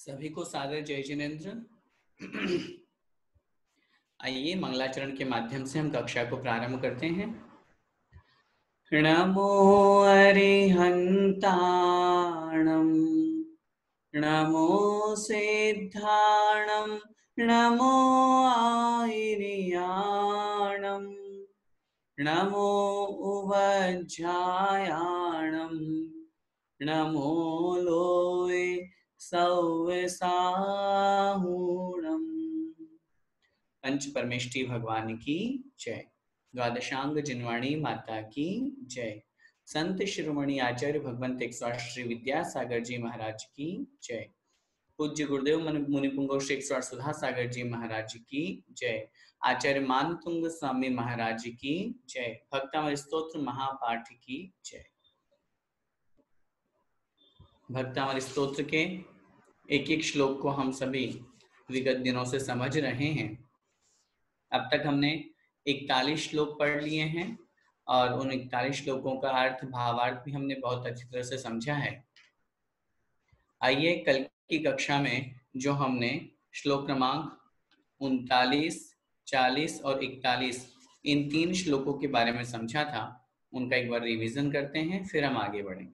सभी को सादर जय जिनेन्द्र। आइए मंगलाचरण के माध्यम से हम कक्षा को प्रारंभ करते हैं। नमो अरिहंताणं नमो सिद्धाणं नमो आयर्याणं नमो उवज्झायाणं नमो लोय सौवसाहूणम्। पंच परमेष्ठी भगवान की जय। द्वादशांग जिनवाणी माता की जय। संत शिरोमणि आचार्य भगवंत 108 श्री विद्यासागर जी महाराज की जय। पूज्य गुरुदेव मुनिपुंगव श्री 108 सुधा सागर जी महाराज की जय। आचार्य मानतुंग स्वामी महाराज की जय। भक्तामृत स्तोत्र महापाठ की जय। भक्तामृत स्तोत्र के एक एक श्लोक को हम सभी विगत दिनों से समझ रहे हैं। अब तक हमने 41 श्लोक पढ़ लिए हैं और उन 41 श्लोकों का अर्थ भावार्थ भी हमने बहुत अच्छी तरह से समझा है। आइए कल की कक्षा में जो हमने श्लोक क्रमांक 39, 40 और 41 इन 3 श्लोकों के बारे में समझा था, उनका एक बार रिवीजन करते हैं, फिर हम आगे बढ़ेंगे।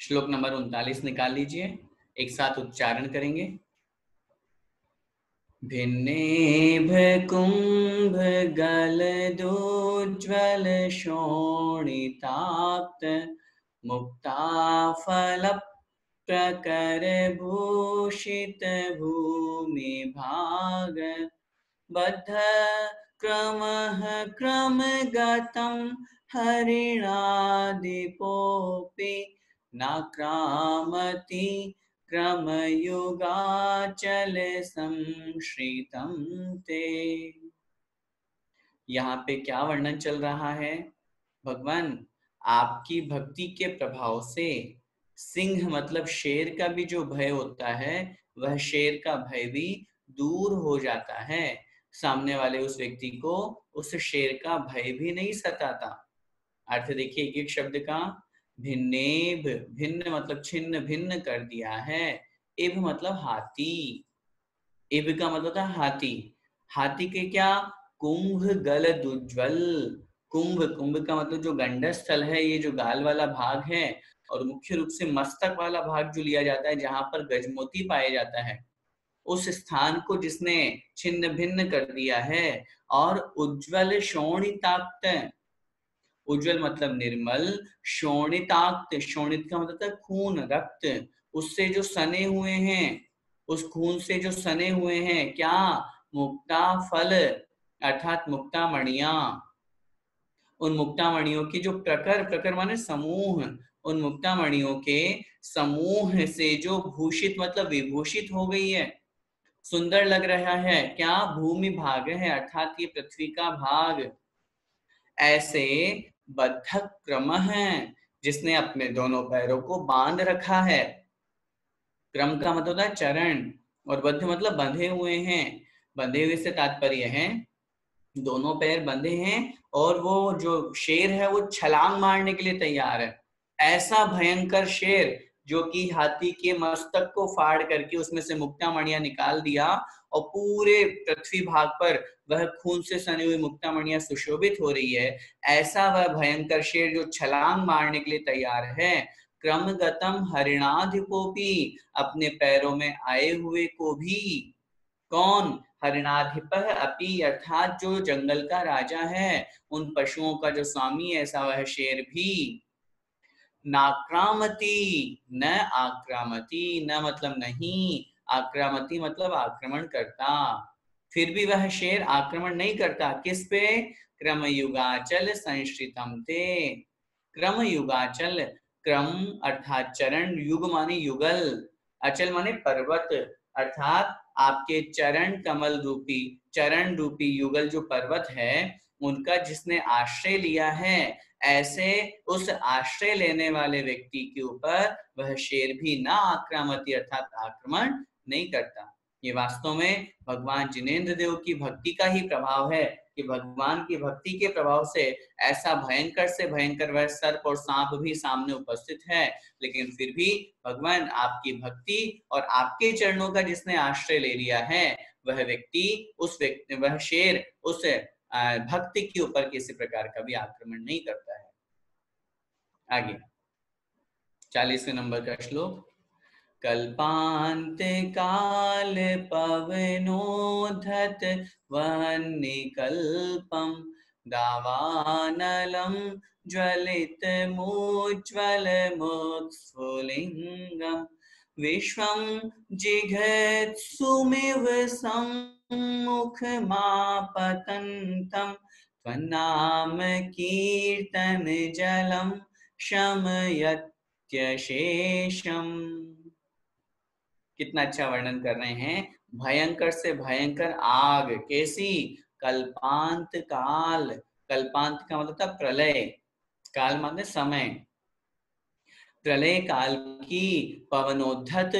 श्लोक नंबर 39 निकाल लीजिए, एक साथ उच्चारण करेंगे। भिन्नेभ कुंभ गलदोज्ज्वल शोणिताप्त मुक्ता फल प्रकर भूषित भूमि भाग बद्ध क्रमः क्रमगतं हरिणादिपोऽपि नाक्रामति क्रमयुगाचल संश्रितं ते। यहाँ पे क्या वर्णन चल रहा है? भगवान आपकी भक्ति के प्रभाव से सिंह मतलब शेर का भी जो भय होता है, वह शेर का भय भी दूर हो जाता है। सामने वाले उस व्यक्ति को उस शेर का भय भी नहीं सताता। अर्थ देखिए एक एक शब्द का। भिन्नेभ, भिन्न मतलब छिन्न भिन्न कर दिया है। इभ मतलब हाथी, इभ का मतलब था हाथी। हाथी के क्या? कुंभ गलद उज्ज्वल। कुंभ, कुंभ का मतलब जो गंडस्थल है, ये जो गाल वाला भाग है, और मुख्य रूप से मस्तक वाला भाग जो लिया जाता है, जहां पर गजमोती पाया जाता है, उस स्थान को जिसने छिन्न भिन्न कर दिया है। और उज्ज्वल शोणिताक्त, उज्ज्वल मतलब निर्मल, शोणिताक्त, शोणित का मतलब था खून, रक्त, उससे जो सने हुए हैं, उस खून से जो सने हुए हैं, क्या? मुक्ता फल अर्थात मुक्ता मणियां। उन मुक्ता मणियों की जो प्रकर, प्रकर माने समूह, उन मुक्ता मणियों के समूह से जो भूषित मतलब विभूषित हो गई है, सुंदर लग रहा है। क्या? भूमि भाग है अर्थात ये पृथ्वी का भाग। ऐसे बद्ध क्रम है जिसने अपने दोनों पैरों को बांध रखा है। क्रम का मतलब है चरण, और बद्ध मतलब बंधे हुए हैं। बंधे हुए से तात्पर्य है दोनों पैर बंधे हैं और वो जो शेर है वो छलांग मारने के लिए तैयार है। ऐसा भयंकर शेर जो कि हाथी के मस्तक को फाड़ करके उसमें से मुक्ता मणियां निकाल दिया और पूरे पृथ्वी भाग पर वह खून से सनी हुई मुक्ता मणियां सुशोभित हो रही है। ऐसा वह भयंकर शेर जो छलांग मारने के लिए तैयार है। क्रमगतम हरिणाधिपोपी, अपने पैरों में आए हुए को भी। कौन? हरिणाधिपः अपि अर्थात जो जंगल का राजा है, उन पशुओं का जो स्वामी है, ऐसा वह शेर भी। नाक्रामति, न आक्रामति, न मतलब नहीं, आक्रामति मतलब आक्रमण करता। फिर भी वह शेर आक्रमण नहीं करता। किस पे? क्रमयुगाचल संश्रितम ते। क्रमयुगाचल, क्रम अर्थात चरण, युग माने युगल, अचल माने पर्वत, अर्थात आपके चरण कमल रूपी, चरण रूपी युगल जो पर्वत है, उनका जिसने आश्रय लिया है, ऐसे उस आश्रय लेने वाले व्यक्ति के ऊपर वह शेर भी ना आक्रामति अर्थात आक्रमण नहीं करता। ये वास्तव में भगवान जिनेन्द्र देव की भक्ति का ही प्रभाव है कि भगवान की भक्ति के प्रभाव से ऐसा भयंकर से भयंकर वह सर्प और सांप भी सामने उपस्थित है, लेकिन फिर भी भगवान आपकी भक्ति और आपके चरणों का जिसने आश्रय ले लिया है वह व्यक्ति वह शेर उस भक्ति के ऊपर किसी प्रकार का भी आक्रमण नहीं करता है। आगे 40वें नंबर का श्लोक। कल्पांत काल पवनोद्धत वह्निकल्पं दावानलं ज्वलितमुज्ज्वलमुत्स्फुलिङ्गं विश्वं जिघत्सुमिव सम्मुखमापतन्तं त्वन्नाम कीर्तन जलं शमयत्यशेषम्। कितना अच्छा वर्णन कर रहे हैं। भयंकर से भयंकर आग, कैसी? कल्पांत काल। कल्पांत का मतलब था प्रलय, काल माने समय। प्रलय काल की पवनोद्धत,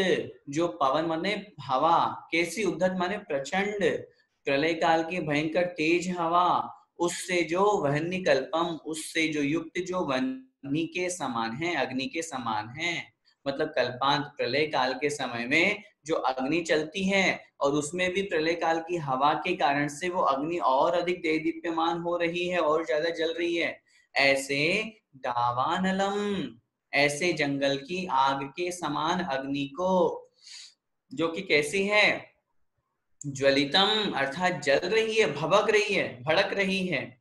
जो पवन माने हवा, कैसी? उद्धत माने प्रचंड। प्रलय काल की भयंकर तेज हवा, उससे जो वह्नि कल्पम, उससे जो युक्त, जो वह्नि के समान है, अग्नि के समान है। मतलब कल्पांत प्रलय काल के समय में जो अग्नि चलती है और उसमें भी प्रलय काल की हवा के कारण से वो अग्नि और अधिक देदीप्यमान हो रही है और ज्यादा जल रही है। ऐसे दावानलम, ऐसे जंगल की आग के समान अग्नि को, जो कि कैसी है? ज्वलितम अर्थात जल रही है, भभक रही है, भड़क रही है।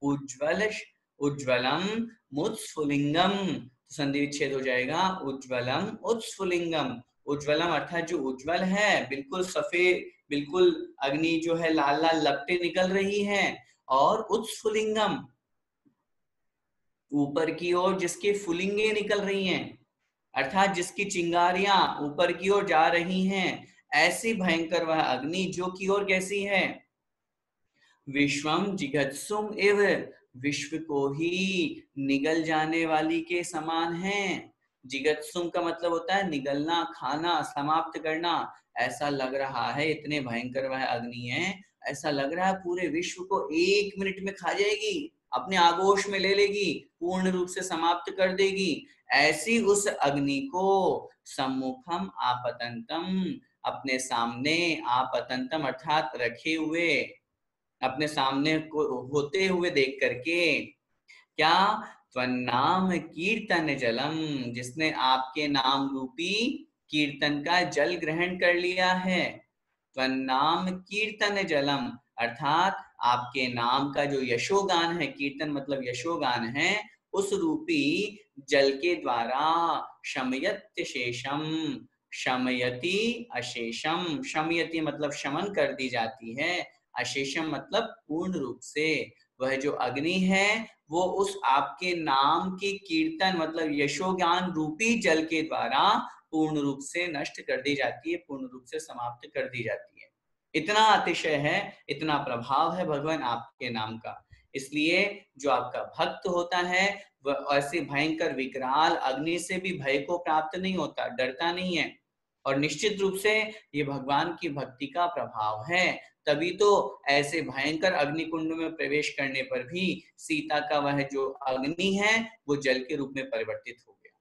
उज्ज्वलम मुत्स्फुलिंगम, संधि विच्छेद हो जाएगा। उज्ज्वलम उत्स्फुलिंगम, उज्ज्वलम अर्थात जो उज्ज्वल है, बिल्कुल सफेद, बिल्कुल अग्नि जो है लाल लाल लपटें निकल रही है। और उत्स्फुलिंगम, ऊपर की ओर जिसके फुलिंगे निकल रही हैं, अर्थात जिसकी चिंगारियां ऊपर की ओर जा रही हैं। ऐसी भयंकर वह अग्नि जो की ओर कैसी है? विश्वम जिघत्सुम इव, विश्व को ही निगल जाने वाली के समान है। जिगत्सुम का मतलब होता है निगलना, खाना, समाप्त करना। ऐसा लग रहा है, इतने भयंकर वह अग्नि है, ऐसा लग रहा है पूरे विश्व को 1 मिनट में खा जाएगी, अपने आगोश में ले लेगी, पूर्ण रूप से समाप्त कर देगी। ऐसी उस अग्नि को सम्मुखम आपतंतम, अपने सामने, आपतंतम अर्थात रखे हुए, अपने सामने को होते हुए देख करके, क्या? त्वन्नाम कीर्तन जलम, जिसने आपके नाम रूपी कीर्तन का जल ग्रहण कर लिया है। त्वन्नाम कीर्तन जलम अर्थात आपके नाम का जो यशोगान है, कीर्तन मतलब यशोगान है, उस रूपी जल के द्वारा शमयत्य शेषम, शमयति अशेषम, शमयति मतलब शमन कर दी जाती है, अशेषम मतलब पूर्ण रूप से। वह जो अग्नि है वो उस आपके नाम की कीर्तन मतलब यशोगान रूपी जल के द्वारा पूर्ण रूप से नष्ट कर दी जाती है, पूर्ण रूप से समाप्त कर दी जाती है। इतना अतिशय है, इतना प्रभाव है भगवान आपके नाम का। इसलिए जो आपका भक्त होता है वह ऐसे भयंकर विकराल अग्नि से भी भय को प्राप्त नहीं होता, डरता नहीं है। और निश्चित रूप से ये भगवान की भक्ति का प्रभाव है, तभी तो ऐसे भयंकर अग्निकुंड में प्रवेश करने पर भी सीता का वह जो अग्नि है वो जल के रूप में परिवर्तित हो गया।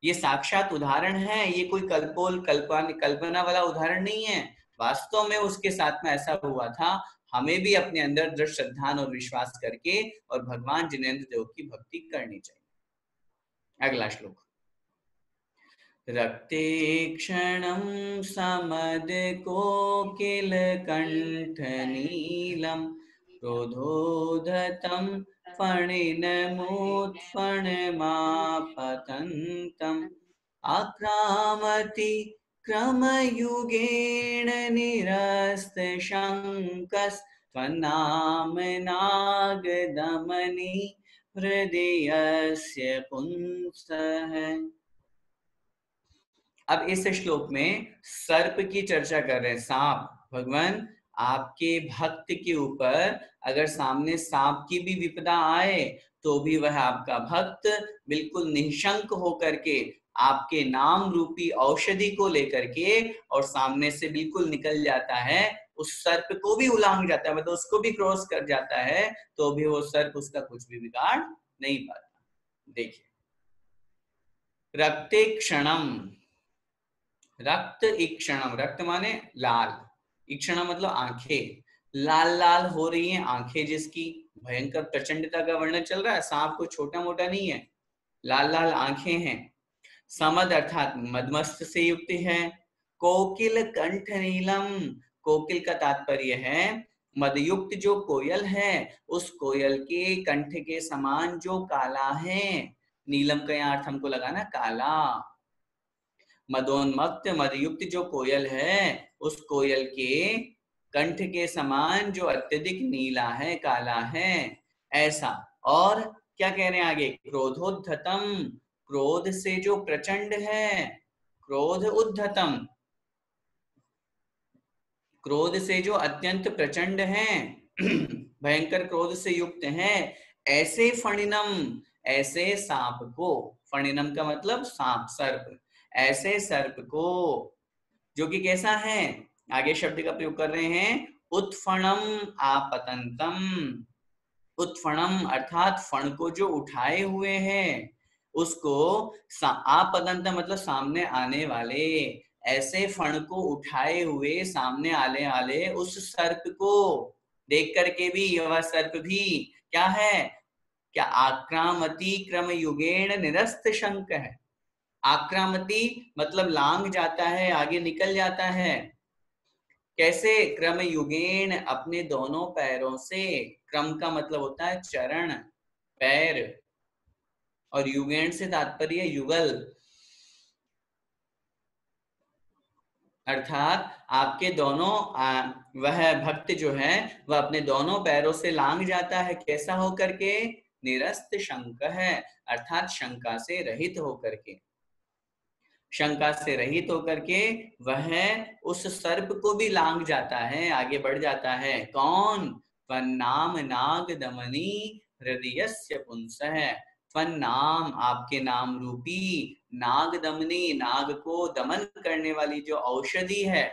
ये साक्षात उदाहरण है, ये कोई कल्पना वाला उदाहरण नहीं है, वास्तव में उसके साथ में ऐसा हुआ था। हमें भी अपने अंदर दृढ़ श्रद्धा और विश्वास करके और भगवान जिनेंद्र देव की भक्ति करनी चाहिए। अगला श्लोक। रक्ते क्षणं समदकोकिलकण्ठनीलं क्रोधोद्धतं फणिनमुत्फणमापतन्तम् आक्रामति क्रमयुगेण निरस्तशङ्कस्त्वन्नामनागदमनि हृदयस्य पुंसः। अब इस श्लोक में सर्प की चर्चा कर रहे हैं, सांप। भगवान आपके भक्त के ऊपर अगर सामने सांप की भी विपदा आए तो भी वह आपका भक्त बिल्कुल निशंक होकर के आपके नाम रूपी औषधि को लेकर के और सामने से बिल्कुल निकल जाता है, उस सर्प को भी उलांघ जाता है, मतलब उसको भी क्रॉस कर जाता है, तो भी वो सर्प उसका कुछ भी बिगाड़ नहीं पाता। देखिए, रक्ते क्षणम, रक्त ईक्षणम, रक्त माने लाल, ईक्षणम मतलब आंखें, लाल लाल हो रही हैं आंखें जिसकी, भयंकर प्रचंडता का वर्णन चल रहा है, सांप को छोटा मोटा नहीं है, लाल लाल आंखें हैं। समद अर्थात मदमस्त से युक्त है। कोकिल कंठ नीलम, कोकिल का तात्पर्य है मदयुक्त जो कोयल है, उस कोयल के कंठ के समान जो काला है। नीलम का यहाँ अर्थ हमको लगाना काला। मदोन्मत्त मदयुक्त जो कोयल है, उस कोयल के कंठ के समान जो अत्यधिक नीला है, काला है, ऐसा। और क्या कह रहे हैं आगे, क्रोधोद्धतम, क्रोध से जो प्रचंड है, क्रोध उद्धतम, क्रोध से जो अत्यंत प्रचंड है, भयंकर क्रोध से युक्त है, ऐसे फणिनम, ऐसे सांप को, फणिनम का मतलब सांप, सर्प, ऐसे सर्प को, जो कि कैसा है, आगे शब्द का प्रयोग कर रहे हैं, उत्फणम आपतंतम, उत्फणम अर्थात फण को जो उठाए हुए हैं, उसको आपतंत मतलब सामने आने वाले, ऐसे फण को उठाए हुए सामने आने वाले उस सर्प को देख करके भी वह सर्प भी क्या है, क्या आक्रामती क्रम युगेण निरस्त शंक है। आक्रामती मतलब लांग जाता है, आगे निकल जाता है, कैसे, क्रम युगेण अपने दोनों पैरों से, क्रम का मतलब होता है चरण, पैर, और युगेण से तात्पर्य युगल, अर्थात आपके दोनों वह भक्त जो है वह अपने दोनों पैरों से लांग जाता है, कैसा होकर के, निरस्त शंक है, अर्थात शंका से रहित होकर के, शंका से रहित होकर के वह उस सर्प को भी लांग जाता है, आगे बढ़ जाता है। कौन, त्वन्नाम नाग दमनी हृदयस्य पुंसः, त्वन्नाम आपके नाम रूपी, नाग दमनी नाग को दमन करने वाली जो औषधि है,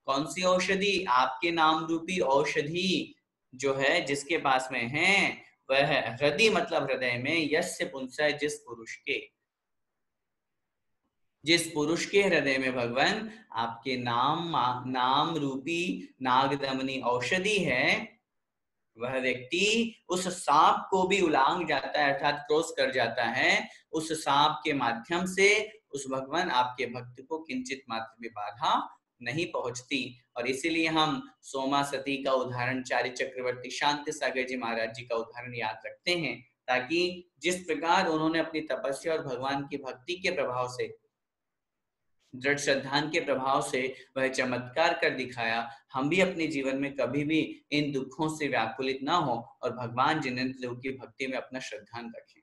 कौन सी औषधि, आपके नाम रूपी औषधि जो है जिसके पास में है, वह हृदय मतलब हृदय में, यस्य पुंसः जिस पुरुष के, जिस पुरुष के हृदय में भगवान आपके नाम रूपी नागदमनी औषधि है, वह व्यक्ति उस सांप को भी उलांग जाता है, अर्थात क्रॉस कर जाता है, उस सांप के माध्यम से उस भगवान आपके भक्त को किंचित मात्र भी बाधा नहीं पहुंचती। और इसीलिए हम सोमा सती का उदाहरण, चार्य चक्रवर्ती शांति सागर जी महाराज जी का उदाहरण याद रखते हैं, ताकि जिस प्रकार उन्होंने अपनी तपस्या और भगवान की भक्ति के प्रभाव से, दृढ़ श्रद्धान के प्रभाव से वह चमत्कार कर दिखाया, हम भी अपने जीवन में कभी भी इन दुखों से व्याकुलित ना हो और भगवान जिनेंद्र देव की भक्ति में अपना श्रद्धान रखें।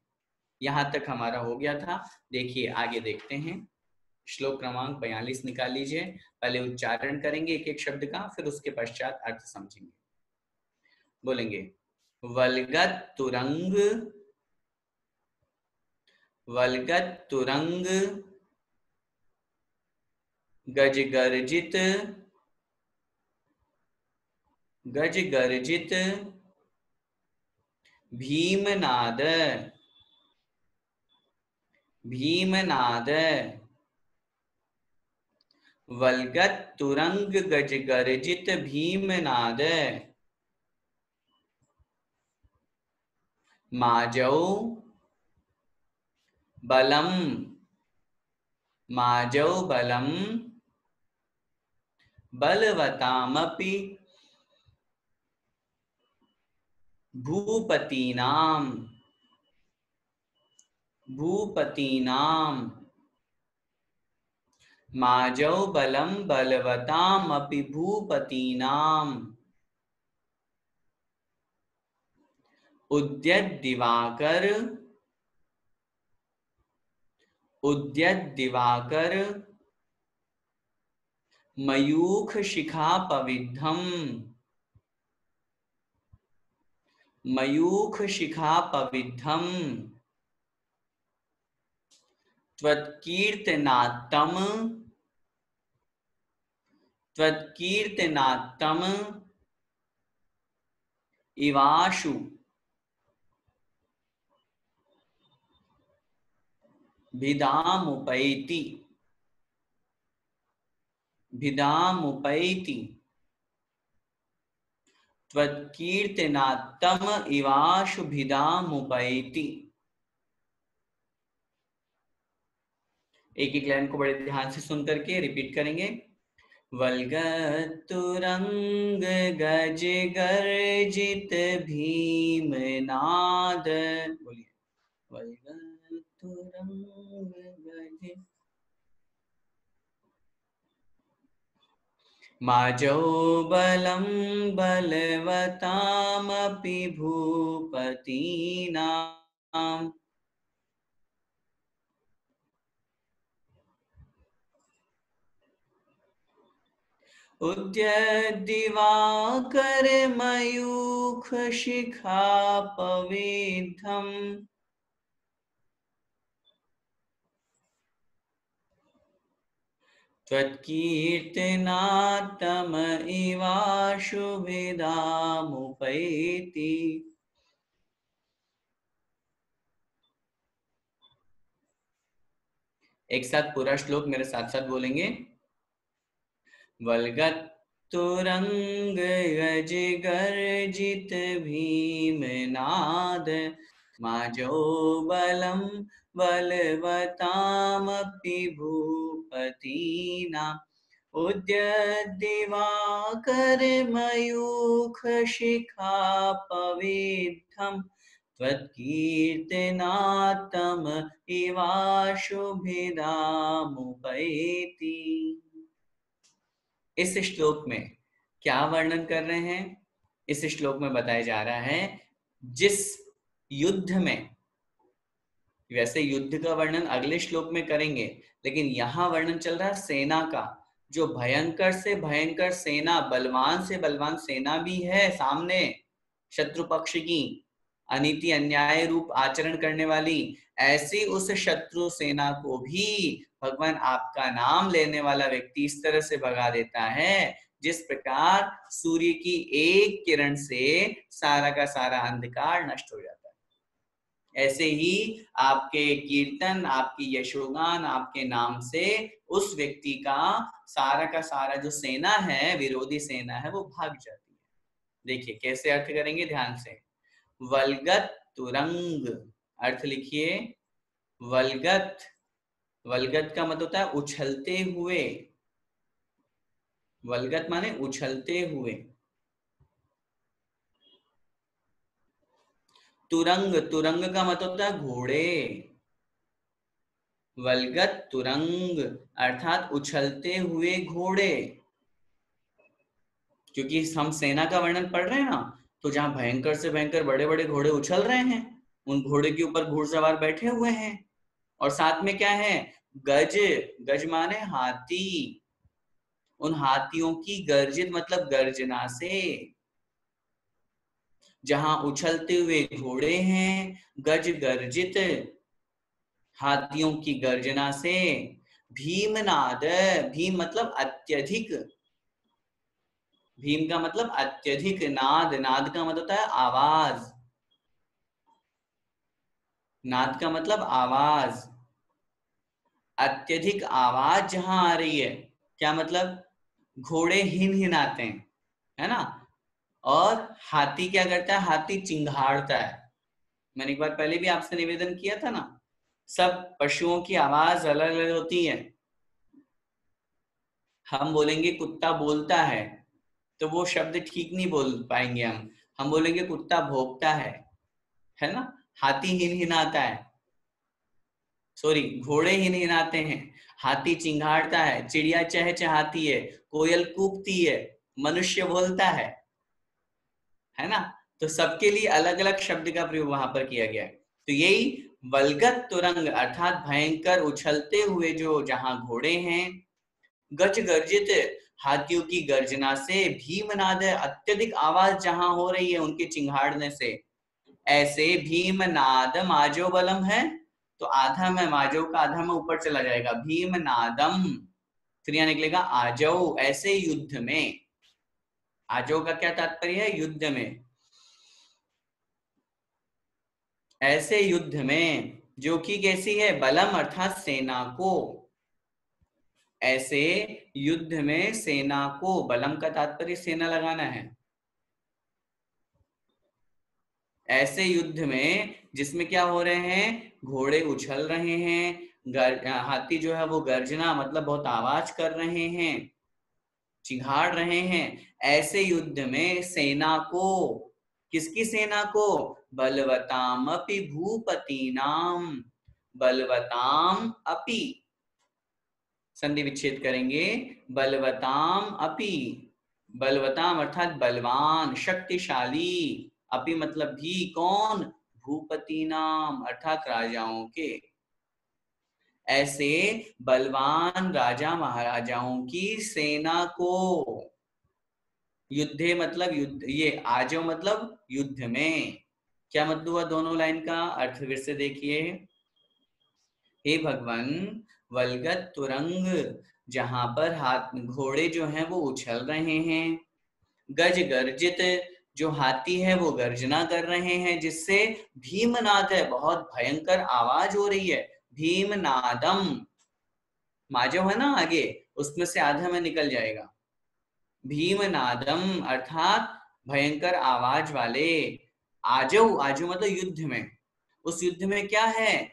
यहाँ तक हमारा हो गया था। देखिए आगे देखते हैं, श्लोक क्रमांक 42 निकाल लीजिए। पहले उच्चारण करेंगे एक एक शब्द का, फिर उसके पश्चात अर्थ समझेंगे। बोलेंगे, वल्गत तुरंग, वल्गत तुरंग गज गर्जित, गज गर्जित भीमनाद, भीमनाद, वल्गत तुरंग गज गर्जित भीमनाद, माजौ बलम, माजौ बलम बलवतामपि भूपतीनाम, भूपतीनाम, माजौ बलम बलवतामपि भूपतीनाम, उद्यत दिवाकर, उद्यत दिवाकर मयूख शिखा पविद्धम, मयूख शिखा पविद्धम, त्वत्कीर्तनात्तम त्वत्कीर्तनात्तम इवाशु भिदामुपैति भिदामुपैति त्वत्कीर्तनात्तम इवाशु भिदामुपैति। एक एक लाइन को बड़े ध्यान से सुन करके रिपीट करेंगे। वल्गतुरंग गज गर्जित भीमनाद, बोलिए। वल्गतुरंग गज माजौ बलं बलवतामपि भूपतीनाम् उद्यद्दिवाकर मयूख शिखापवेद्धम् त्वत्कीर्तनात्तम इवाशु भिदामुपैति। एक साथ पूरा श्लोक मेरे साथ साथ बोलेंगे। वल्गतुरंग गज गर्जित भीमनाद माजो बलम बलवतामपि भूपतीनाम् उद्यद्दिवाकर मयूख शिखापवेद्धम् त्वत्कीर्तनात्तम इवाशु भिदामुपैति। इस श्लोक में क्या वर्णन कर रहे हैं? इस श्लोक में बताया जा रहा है जिस युद्ध में, वैसे युद्ध का वर्णन अगले श्लोक में करेंगे, लेकिन यहां वर्णन चल रहा है सेना का। जो भयंकर से भयंकर सेना, बलवान से बलवान सेना भी है सामने, शत्रु पक्ष की अनीति अन्याय रूप आचरण करने वाली, ऐसी उस शत्रु सेना को भी भगवान आपका नाम लेने वाला व्यक्ति इस तरह से भगा देता है जिस प्रकार सूर्य की एक किरण से सारा का सारा अंधकार नष्ट हो जाता है। ऐसे ही आपके कीर्तन, आपकी यशोगान, आपके नाम से उस व्यक्ति का सारा जो सेना है, विरोधी सेना है, वो भाग जाती है। देखिए कैसे अर्थ करेंगे, ध्यान से। वल्गत तुरंग, अर्थ लिखिए। वल्गत, वल्गत का मतलब होता है उछलते हुए। वल्गत माने उछलते हुए। तुरंग, तुरंग का मतलब होता है घोड़े। वल्गत तुरंग अर्थात उछलते हुए घोड़े। क्योंकि हम सेना का वर्णन पढ़ रहे हैं ना, तो जहां भयंकर से भयंकर बड़े बड़े घोड़े उछल रहे हैं, उन घोड़े के ऊपर घुड़सवार बैठे हुए हैं, और साथ में क्या है, गज, गज माने हाथी। उन हाथियों की गर्जित मतलब गर्जना से, जहां उछलते हुए घोड़े हैं, गज गर्जित हाथियों की गर्जना से, भीमनाद, भीम मतलब अत्यधिक, भीम का मतलब अत्यधिक, नाद, नाद का मतलब होता है आवाज, नाद का मतलब आवाज, अत्यधिक आवाज जहां आ रही है, क्या मतलब, घोड़े हिन हिनाते हैं, है ना, और हाथी क्या करता है, हाथी चिंघाड़ता है। मैंने एक बार पहले भी आपसे निवेदन किया था ना, सब पशुओं की आवाज अलग अलग होती है। हम बोलेंगे कुत्ता बोलता है, तो वो शब्द ठीक नहीं बोल पाएंगे हम बोलेंगे कुत्ता भौंकता है ना। हाथी हिन हिनाता है, सॉरी, घोड़े हिन हिनाते हैं, हाथी चिंघाड़ता है, चिड़िया चहचहाती है, कोयल कूकती है, मनुष्य बोलता है ना। तो सबके लिए अलग अलग शब्द का प्रयोग वहां पर किया गया है। तो यही वल्गत तुरंग अर्थात भयंकर उछलते हुए जो जहां घोड़े हैं, गज गर्जित हाथियों की गर्जना से, भीमनाद अत्यधिक आवाज जहां हो रही है उनके चिंघाड़ने से, ऐसे भीमनाद माजो बलम है, तो आधा में माजो का आधा में ऊपर चला जाएगा, भीम नादम, फिर यहां निकलेगा आजो, ऐसे युद्ध में। आजो का क्या तात्पर्य है? युद्ध में, ऐसे युद्ध में, जो कि कैसी है? बलम अर्थात सेना को, ऐसे युद्ध में सेना को, बलम का तात्पर्य सेना लगाना है, ऐसे युद्ध में जिसमें क्या हो रहे हैं? घोड़े उछल रहे हैं, हाथी जो है वो गर्जना मतलब बहुत आवाज कर रहे हैं, चिघाड़ रहे हैं, ऐसे युद्ध में सेना को, किसकी सेना को? बलवताम अपि भूपतीनाम, बलवताम अपि, संधि विच्छेद करेंगे, बलवताम अपि, बलवताम अर्थात बलवान, शक्तिशाली, अपि मतलब भी, कौन? भूपति नाम अर्थात राजाओं के, ऐसे बलवान राजा महाराजाओं की सेना को, युद्धे मतलब युद्ध, ये आजो मतलब युद्ध में। क्या मतलब हुआ दोनों लाइन का अर्थ? फिर से देखिए, हे भगवान, वलगत तुरंग, जहां पर हाथ घोड़े जो हैं वो उछल रहे हैं, गज गर्जित, जो हाथी है वो गर्जना कर रहे हैं, जिससे भीमनाद है, बहुत भयंकर आवाज हो रही है, भीमनादम, माजो है ना आगे, उसमें से आधा में निकल जाएगा, भीमनादम अर्थात भयंकर आवाज वाले, आजो, आजो मतलब युद्ध में, उस युद्ध में क्या है?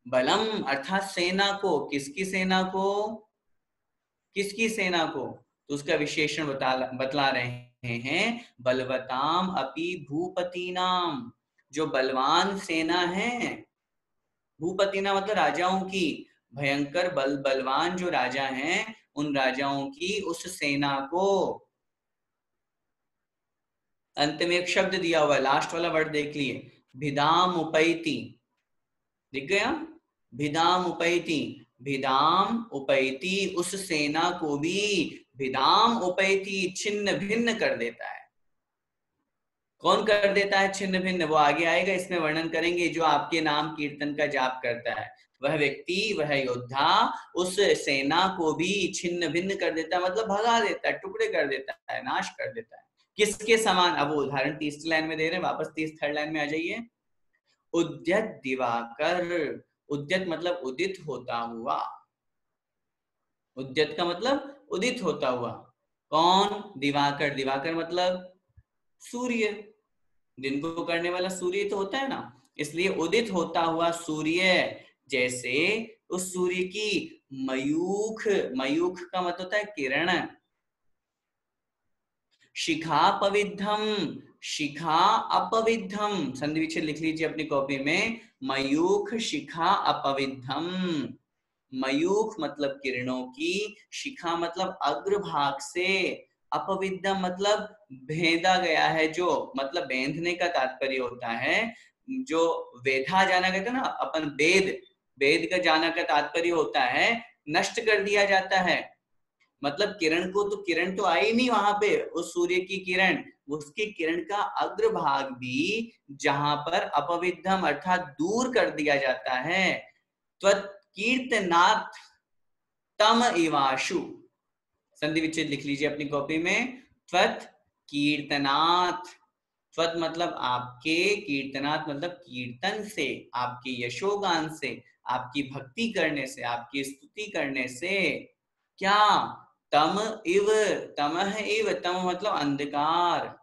बलम अर्थात सेना को, किसकी सेना को? किसकी सेना को? तो उसका विशेषण बतला रहे हैं, बलवताम अपि भूपति नाम, जो बलवान सेना है, भूपति नाम मतलब राजाओं की, भयंकर बलवान जो राजा हैं उन राजाओं की उस सेना को। अंत में एक शब्द दिया हुआ है, लास्ट वाला वर्ड देख लिए, भिदाम उपैति, दिख गया? भिदाम उपैति, भिदाम उपैति, उस सेना को भी, भिदाम उपैति छिन्न भिन्न कर देता है। कौन कर देता है छिन्न भिन्न? वो आगे आएगा, इसमें वर्णन करेंगे, जो आपके नाम कीर्तन का जाप करता है, वह व्यक्ति, वह योद्धा उस सेना को भी छिन्न भिन्न कर देता है, मतलब भगा देता है, टुकड़े कर देता है, नाश कर देता है। किसके समान? अब वो उदाहरण तीसरी लाइन में दे रहे हैं, वापस थर्ड लाइन में आ जाइए, उद्यत दिवाकर, उद्यत मतलब उदित होता हुआ, उद्यत का मतलब उदित होता हुआ, कौन? दिवाकर, दिवाकर मतलब सूर्य, दिन को करने वाला सूर्य तो होता है ना, इसलिए उदित होता हुआ सूर्य, जैसे उस सूर्य की मयूख, मयूख का मतलब होता है किरण, शिखा पविद्धम, शिखा अपविद्धम, संधि विच्छेद लिख लीजिए अपनी कॉपी में, मयूख शिखा अपविद्धम, मयूख मतलब किरणों की, शिखा मतलब अग्रभाग से, अपविद्धम मतलब भेदा गया है, जो मतलब बेंधने का तात्पर्य होता है, जो वेधा जाना कहते हैं ना अपन, वेद, वेद का जाना का तात्पर्य होता है नष्ट कर दिया जाता है, मतलब किरण को, तो किरण तो आई नहीं वहां पे, उस सूर्य की किरण, उसकी किरण का अग्रभाग भी जहां पर अपविद्धम अर्थात दूर कर दिया जाता है, कीर्तनाथ तम इवाशु, संधि विच्छेद लिख लीजिए अपनी कॉपी में, त्वत कीर्तनाथ, त्वत मतलब आपके, कीर्तनाथ मतलब कीर्तन से, आपके यशोगान से, आपकी भक्ति करने से, आपकी स्तुति करने से, क्या? तम इव, तमह इव, तम मतलब अंधकार,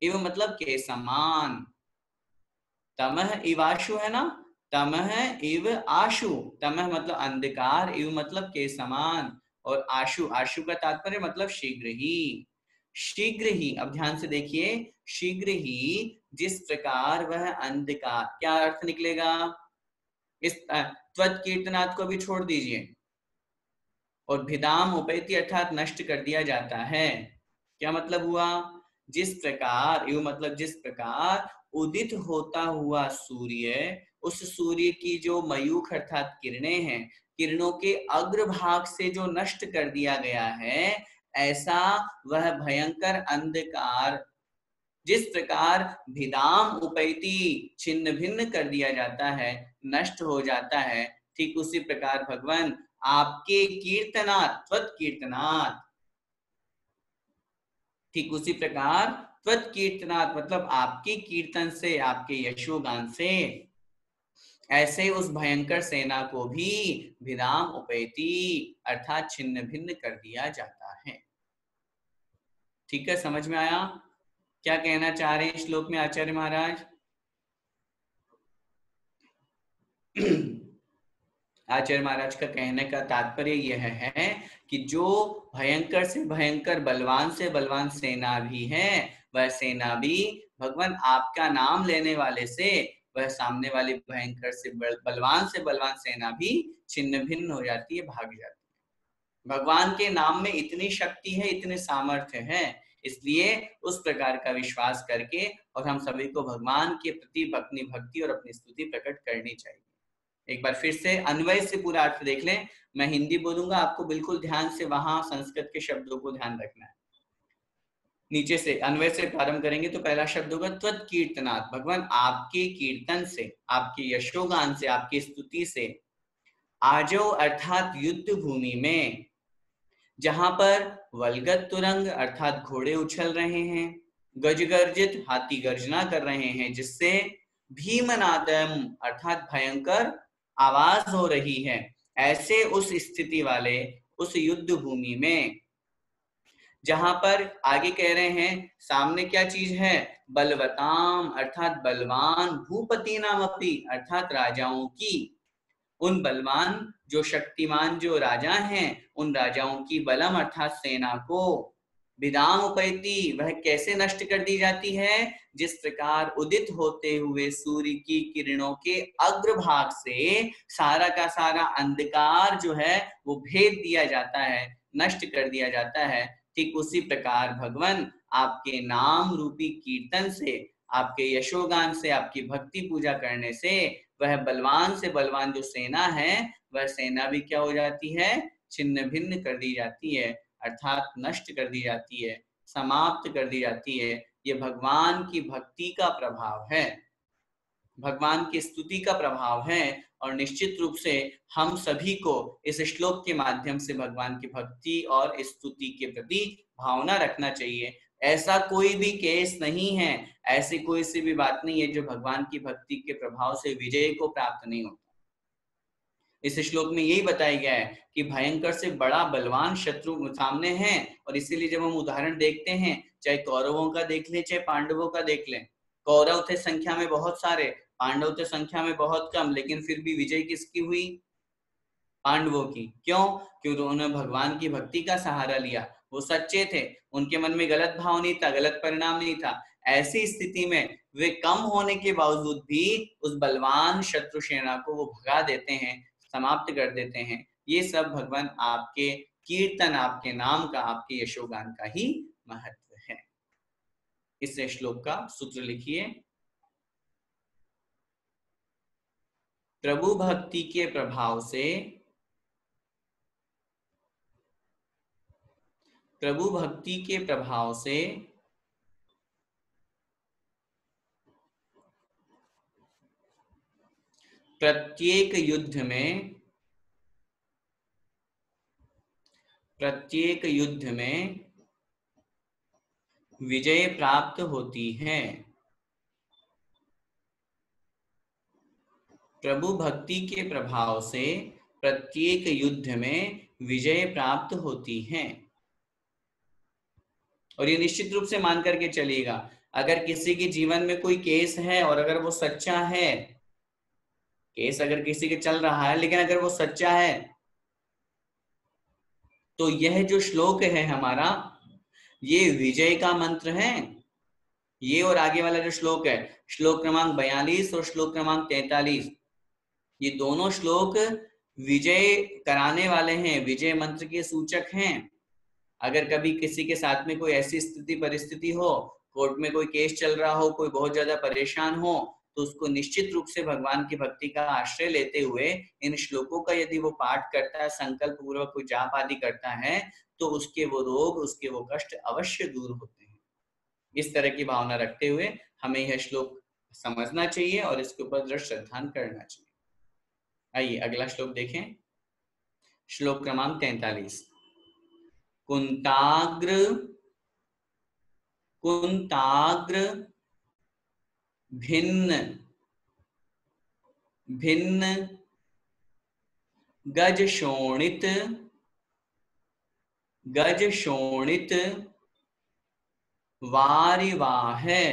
इव मतलब के समान, तमह इवाशु है ना, तमह इव आशु, तमह मतलब अंधकार, इव मतलब के समान, और आशु, आशु का तात्पर्य मतलब शीघ्र ही, शीघ्र ही। अब ध्यान से देखिए, शीघ्र ही जिस प्रकार वह अंधकार, क्या अर्थ निकलेगा? इस त्वत कीर्तनाथ को भी छोड़ दीजिए, और भिदाम उपैति अर्थात नष्ट कर दिया जाता है, क्या मतलब हुआ? जिस प्रकार, यू मतलब जिस प्रकार उदित होता हुआ सूर्य, उस सूर्य की जो मयूख अर्थात किरणें हैं, किरणों के अग्रभाग से जो नष्ट कर दिया गया है, ऐसा वह भयंकर अंधकार जिस प्रकार भिदाम उपैति छिन्न भिन्न कर दिया जाता है, नष्ट हो जाता है, ठीक उसी प्रकार भगवान आपके कीर्तनात् त्वत् कीर्तनात्, ठीक उसी प्रकार त्वत् कीर्तनात् मतलब आपके कीर्तन से, आपके यशोगान से ऐसे उस भयंकर सेना को भी भिदाम उपैति अर्थात छिन्न भिन्न कर दिया जाता है। ठीक है, समझ में आया क्या कहना चाह रहे हैं श्लोक में आचार्य महाराज? आचार्य महाराज का कहने का तात्पर्य यह है कि जो भयंकर से भयंकर बलवान से बलवान सेना भी है, वह सेना भी भगवान आपका नाम लेने वाले से, वह सामने वाली भयंकर से बलवान सेना भी छिन्न भिन्न हो जाती है, भाग जाती है। भगवान के नाम में इतनी शक्ति है, इतने सामर्थ्य है, इसलिए उस प्रकार का विश्वास करके और हम सभी को भगवान के प्रति अपनी भक्ति और अपनी स्तुति प्रकट करनी चाहिए। एक बार फिर से अन्वय से पूरा अर्थ देख लें। मैं हिंदी बोलूंगा, आपको बिल्कुल ध्यान से वहां संस्कृत के शब्दों को ध्यान रखना है। नीचे से अन्वय से प्रारंभ करेंगे तो पहला शब्द होगा त्वत् कीर्तनात्, भगवान आपके कीर्तन से, आपके यशोगान से, आपकी स्तुति से, आजो अर्थात युद्ध भूमि में, जहां पर वलगत तुरंग अर्थात घोड़े उछल रहे हैं, गजगर्जित हाथी गर्जना कर रहे हैं, जिससे भीमनादम अर्थात भयंकर आवाज हो रही है, ऐसे उस स्थिति वाले उस युद्ध भूमि में, जहां पर आगे कह रहे हैं सामने क्या चीज है, बलवताम अर्थात बलवान, भूपति नाम अपनी अर्थात राजाओं की, उन बलवान जो शक्तिमान जो राजा हैं, उन राजाओं की बलम अर्थात सेना को विदाम उपैति वह कैसे नष्ट कर दी जाती है, जिस प्रकार उदित होते हुए सूर्य की किरणों के अग्रभाग से सारा का सारा अंधकार जो है वो भेद दिया जाता है, नष्ट कर दिया जाता है, ठीक उसी प्रकार भगवान आपके नाम रूपी कीर्तन से, आपके यशोगान से, आपकी भक्ति पूजा करने से वह बलवान से बलवान जो सेना है, वह सेना भी क्या हो जाती है, छिन्न भिन्न कर दी जाती है, अर्थात नष्ट कर दी जाती है, समाप्त कर दी जाती है। ये भगवान की भक्ति का प्रभाव है, भगवान की स्तुति का प्रभाव है। और निश्चित रूप से हम सभी को इस श्लोक के माध्यम से भगवान की भक्ति और स्तुति के प्रति भावना रखना चाहिए। ऐसा कोई भी केस नहीं है, ऐसी कोई सी भी बात नहीं है जो भगवान की भक्ति के प्रभाव से विजय को प्राप्त नहीं होता। इस श्लोक में यही बताया गया है कि भयंकर से बड़ा बलवान शत्रु सामने है, और इसीलिए जब हम उदाहरण देखते हैं, चाहे कौरवों का देख लें चाहे पांडवों का देख लें, कौरव थे संख्या में बहुत सारे, पांडव थे संख्या में बहुत कम, लेकिन फिर भी विजय किसकी हुई, पांडवों की। क्यों? क्योंकि उन्होंने भगवान की भक्ति का सहारा लिया, वो सच्चे थे, उनके मन में गलत भाव नहीं था, गलत परिणाम नहीं था। ऐसी स्थिति में वे कम होने के बावजूद भी उस बलवान शत्रु सेना को वो भगा देते हैं, समाप्त कर देते हैं। ये सब भगवान आपके कीर्तन, आपके नाम का, आपके यशोगान का ही महत्व है। इस श्लोक का सूत्र लिखिए, प्रभु भक्ति के प्रभाव से, प्रभु भक्ति के प्रभाव से प्रत्येक युद्ध में, प्रत्येक युद्ध में विजय प्राप्त होती है। प्रभु भक्ति के प्रभाव से प्रत्येक युद्ध में विजय प्राप्त होती है। और ये निश्चित रूप से मान करके चलिएगा, अगर किसी के जीवन में कोई केस है और अगर वो सच्चा है, केस अगर किसी के चल रहा है लेकिन अगर वो सच्चा है, तो यह जो श्लोक है हमारा, ये विजय का मंत्र है। ये और आगे वाला जो श्लोक है, श्लोक क्रमांक 42 और श्लोक क्रमांक 43, ये दोनों श्लोक विजय कराने वाले हैं, विजय मंत्र के सूचक हैं। अगर कभी किसी के साथ में कोई ऐसी स्थिति परिस्थिति हो, कोर्ट में कोई केस चल रहा हो, कोई बहुत ज्यादा परेशान हो, तो उसको निश्चित रूप से भगवान की भक्ति का आश्रय लेते हुए इन श्लोकों का यदि वो पाठ करता है, संकल्प पूर्वक कोई जाप आदि करता है, तो उसके वो रोग, उसके वो कष्ट अवश्य दूर होते हैं। इस तरह की भावना रखते हुए हमें यह श्लोक समझना चाहिए और इसके ऊपर दृढ़ श्रद्धान करना चाहिए। आइए अगला श्लोक देखें। श्लोक क्रमांक 43। कुंताग्र कुंताग्र भिन्न भिन्न गज शोणित वारिवाहे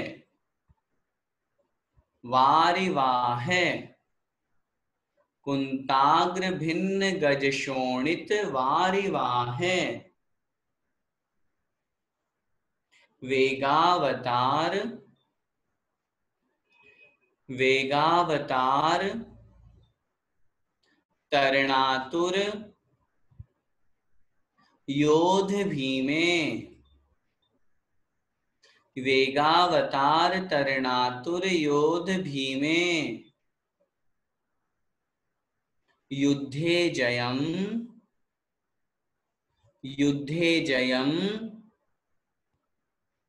कुंताग्र भिन्न गज शोणित वारिवाहे वेगावतार तरणातुर योध भीमे वेगावतार तरणातुर योध भीमे युद्धे जयम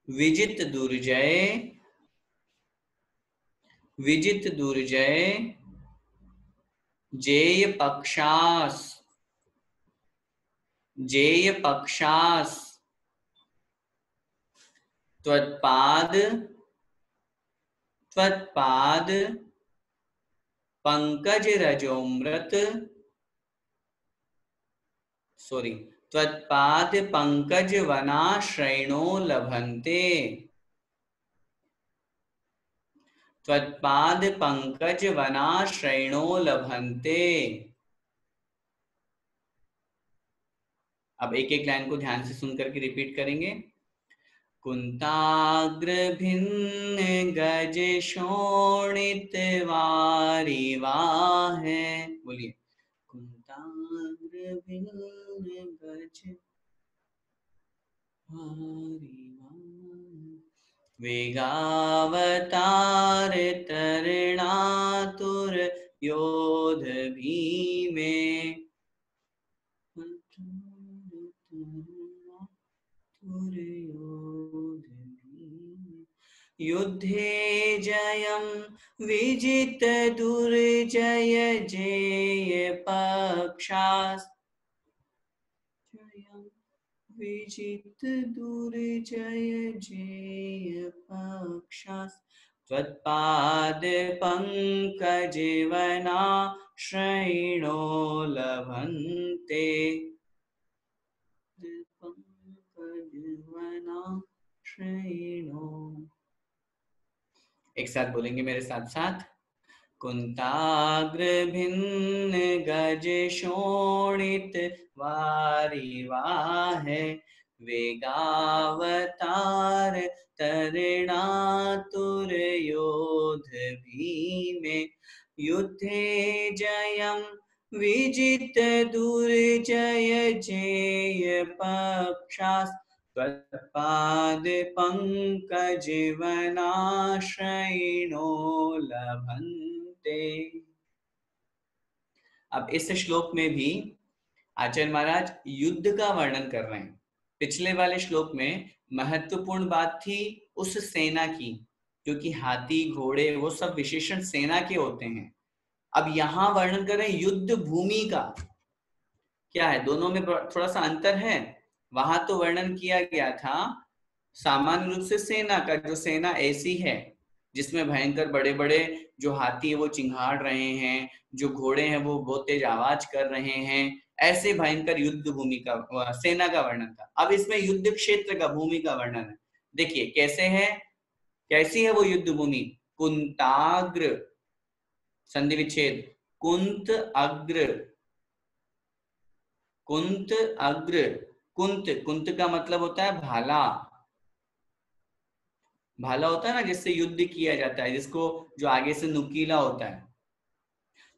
विजित दुर्जय जेय पक्षास त्वत्पाद पंकज रजोमृत त्वत्पाद पंकज वनाश्रयणो लभन्ते अब एक एक लाइन को ध्यान से सुनकर के रिपीट करेंगे। कुंताग्र भिन्न गज शोणित वारिवाहे, बोलिए। कुंताग्र भिन्न गज वारिवाहे वेगावतार तरणातुर योध भीमे युद्धे जयं विजित दुर्जय जेय पक्षास त्वत्पाद पंकज वनाश्रयणो लभन्ते एक साथ बोलेंगे मेरे साथ साथ। कुंताग्र भिन्न गज शोणित वारिवाहे वेगावतार तरणातुर योध भीमे युद्धे जयं विजित दुर्जय जेय पक्षास त्वत्पाद पंकज वनाश्रयणो लभन्ते। अब इस श्लोक में भी आचार्य महाराज युद्ध का वर्णन कर रहे हैं। पिछले वाले श्लोक में महत्वपूर्ण बात थी उस सेना की, क्योंकि हाथी घोड़े वो सब विशेषण सेना के होते हैं। अब यहाँ वर्णन कर रहे हैं युद्ध भूमि का। क्या है, दोनों में थोड़ा सा अंतर है। वहां तो वर्णन किया गया था सामान्य रूप से सेना का, जो सेना ऐसी है जिसमें भयंकर बड़े बड़े जो हाथी है वो चिंघाड़ रहे हैं, जो घोड़े हैं वो बहुत तेज आवाज कर रहे हैं, ऐसे भयंकर युद्ध भूमि का सेना का वर्णन था। अब इसमें युद्ध क्षेत्र का भूमि का वर्णन है। देखिए कैसे है, कैसी है वो युद्ध भूमि। कुंताग्र संधि विच्छेद कुंत अग्र कुंत का मतलब होता है भाला। भाला होता है ना जिससे युद्ध किया जाता है, जिसको जो आगे से नुकीला होता है।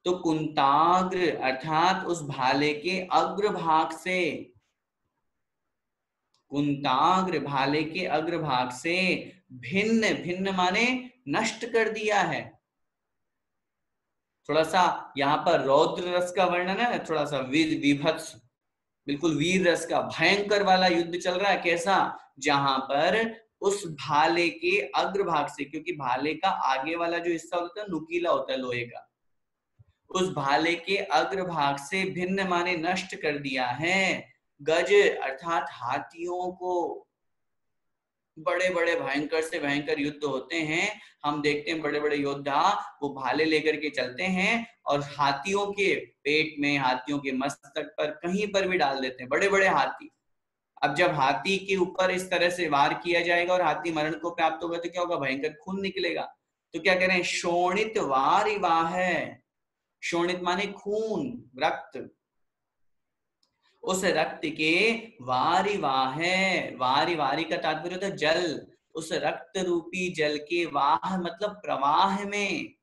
तो कुंताग्र अर्थात उस भाले के अग्रभाग से, कुंताग्र भाले के अग्रभाग से भिन्न, भिन्न माने नष्ट कर दिया है। थोड़ा सा यहाँ पर रौद्र रस का वर्णन है, थोड़ा सा विभत्स, बिल्कुल वीर रस का भयंकर वाला युद्ध चल रहा है। कैसा, जहां पर उस भाले के अग्रभाग से, क्योंकि भाले का आगे वाला जो हिस्सा होता है नुकीला होता है लोहे का, उस भाले के अग्रभाग से भिन्न माने नष्ट कर दिया है। गज अर्थात हाथियों को। बड़े बड़े भयंकर से भयंकर युद्ध होते हैं, हम देखते हैं बड़े बड़े योद्धा वो भाले लेकर के चलते हैं और हाथियों के पेट में, हाथियों के मस्तक पर, कहीं पर भी डाल देते हैं, बड़े बड़े हाथी। अब जब हाथी के ऊपर इस तरह से वार किया जाएगा और हाथी मरण को प्राप्त होगा तो क्या होगा? भयंकर खून निकलेगा। तो क्या करें? शोणित वारिवाह। शोणित माने खून, रक्त। उस रक्त के वारिवाह, वारी वारी का तात्पर्य होता है जल, उस रक्त रूपी जल के वाह मतलब प्रवाह में।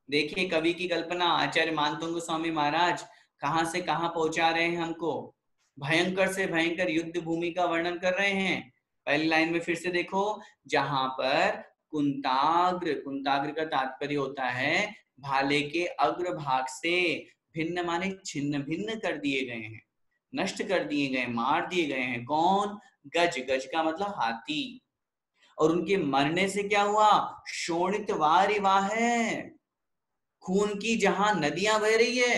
देखिए कवि की कल्पना, आचार्य मानतंग स्वामी महाराज कहां से कहां पहुंचा रहे हैं हमको। भयंकर से भयंकर युद्ध भूमि का वर्णन कर रहे हैं। पहली लाइन में फिर से देखो, जहां पर कुंताग्र, कुंताग्र का तात्पर्य होता है भाले के अग्रभाग से, भिन्न माने छिन्न भिन्न कर दिए गए हैं, नष्ट कर दिए गए, मार दिए गए हैं। कौन? गज, गज का मतलब हाथी। और उनके मरने से क्या हुआ? शोणित वारिवाह, खून की जहां नदियां बह रही है।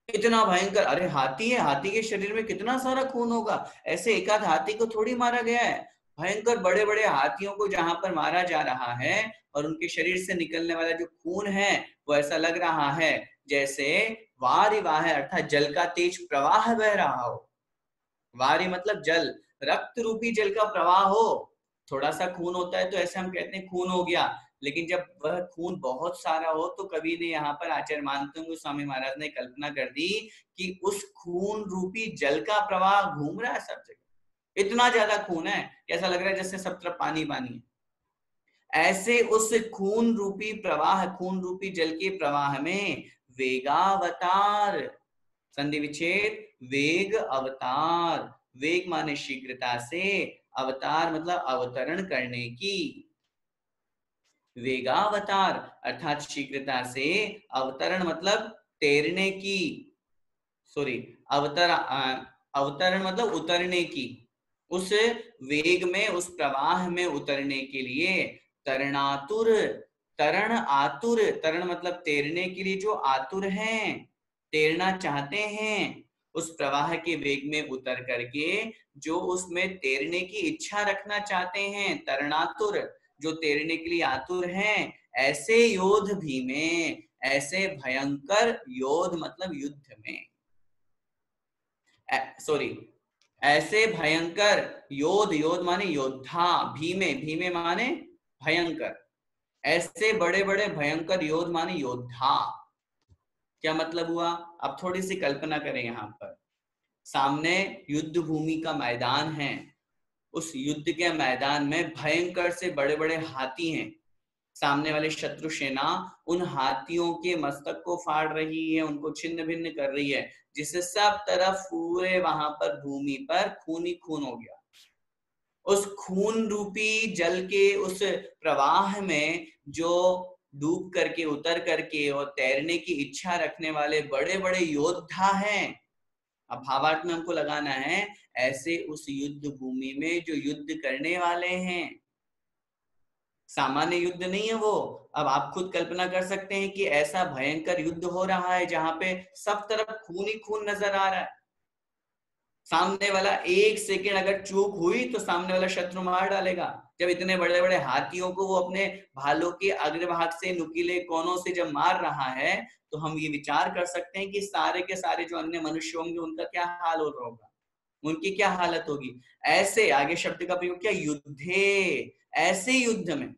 इतना भयंकर, अरे हाथी है, हाथी के शरीर में कितना सारा खून होगा, ऐसे एक आध हाथी को थोड़ी मारा गया है। भयंकर बड़े बड़े हाथियों को जहां पर मारा जा रहा है और उनके शरीर से निकलने वाला जो खून है वो ऐसा लग रहा है जैसे वारिवाह अर्थात जल का तेज प्रवाह बह रहा हो। वारी मतलब जल, रक्त रूपी जल का प्रवाह हो। थोड़ा सा खून होता है तो ऐसे हम कहते हैं खून हो गया, लेकिन जब वह खून बहुत सारा हो तो कवि ने यहाँ पर, आचार्य मानतंग स्वामी महाराज ने कल्पना कर दी कि उस खून रूपी जल का प्रवाह घूम रहा है सब जगह। इतना ज्यादा खून है, ऐसा लग रहा है जैसे सब तरफ पानी पानी है। ऐसे उस खून रूपी प्रवाह, खून रूपी जल के प्रवाह में वेगावतार, संधि विच्छेद, वेग अवतार। वेग माने शीघ्रता से, अवतार मतलब अवतरण करने की। वेगावतार अर्थात शीघ्रता से, अवतरण मतलब तैरने की, सॉरी अवतरण मतलब उतरने की। उस वेग में, उस प्रवाह में उतरने के लिए तरणातुर, तरण आतुर, तरण मतलब तैरने के लिए जो आतुर हैं, तैरना चाहते हैं, उस प्रवाह के वेग में उतर करके जो उसमें तैरने की इच्छा रखना चाहते हैं, तरणातुर, जो तैरने के लिए आतुर हैं, ऐसे योध भी में, ऐसे भयंकर योध मतलब युद्ध में, सॉरी ऐसे भयंकर योध, योध माने योद्धा, भीमे, भीमे माने भयंकर, ऐसे बड़े बड़े भयंकर योध माने योद्धा। क्या मतलब हुआ? अब थोड़ी सी कल्पना करें, यहाँ पर सामने युद्ध भूमि का मैदान है, उस युद्ध के मैदान में भयंकर से बड़े बड़े हाथी हैं। सामने वाली शत्रु सेना उन हाथियों के मस्तक को फाड़ रही है, उनको छिन्न भिन्न कर रही है, जिससे सब तरफ पूरे वहां पर भूमि पर खून ही खून हो गया। उस खून रूपी जल के उस प्रवाह में जो डूब करके, उतर करके और तैरने की इच्छा रखने वाले बड़े बड़े योद्धा हैं। अब भावार्थ में हमको लगाना है, ऐसे उस युद्ध भूमि में जो युद्ध करने वाले हैं, सामान्य युद्ध नहीं है वो। अब आप खुद कल्पना कर सकते हैं कि ऐसा भयंकर युद्ध हो रहा है जहां पे सब तरफ खून ही खून नजर आ रहा है। सामने वाला एक सेकेंड अगर चूक हुई तो सामने वाला शत्रु मार डालेगा। जब इतने बड़े बड़े हाथियों को वो अपने भालों के अग्रभाग से, नुकीले कोनों से जब मार रहा है, तो हम ये विचार कर सकते हैं कि सारे के सारे जो अन्य मनुष्य होंगे उनका क्या हाल हो रहा होगा, उनकी क्या हालत होगी। ऐसे, आगे शब्द का प्रयोग किया, युद्धे, ऐसे युद्ध में।